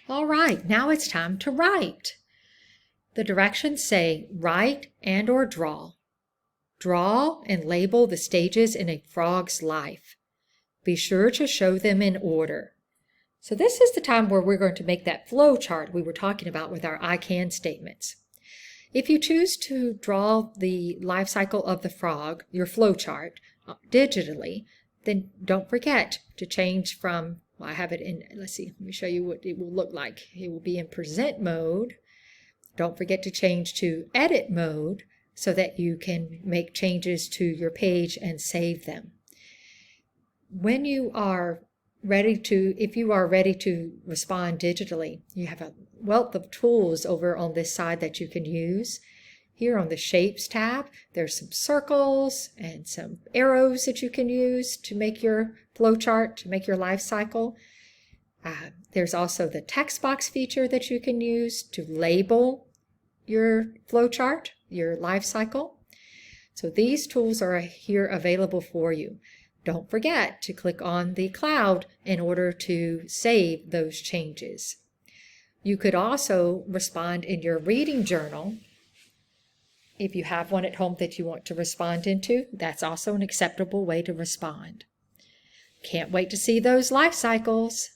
All right, now it's time to write. The directions say write and or draw. Draw and label the stages in a frog's life. Be sure to show them in order. So this is the time where we're going to make that flow chart we were talking about with our I can statements. If you choose to draw the life cycle of the frog, your flow chart, digitally, then don't forget to change from, well, I have it in, let's see, let me show you what it will look like. It will be in present mode. Don't forget to change to edit mode so that you can make changes to your page and save them. When you are ready to, if you are ready to respond digitally, you have a wealth of tools over on this side that you can use. Here on the Shapes tab, there's some circles and some arrows that you can use to make your flowchart, to make your life cycle. There's also the text box feature that you can use to label your flowchart, your life cycle. So these tools are here available for you. Don't forget to click on the cloud in order to save those changes. You could also respond in your reading journal. If you have one at home that you want to respond into, that's also an acceptable way to respond. Can't wait to see those life cycles.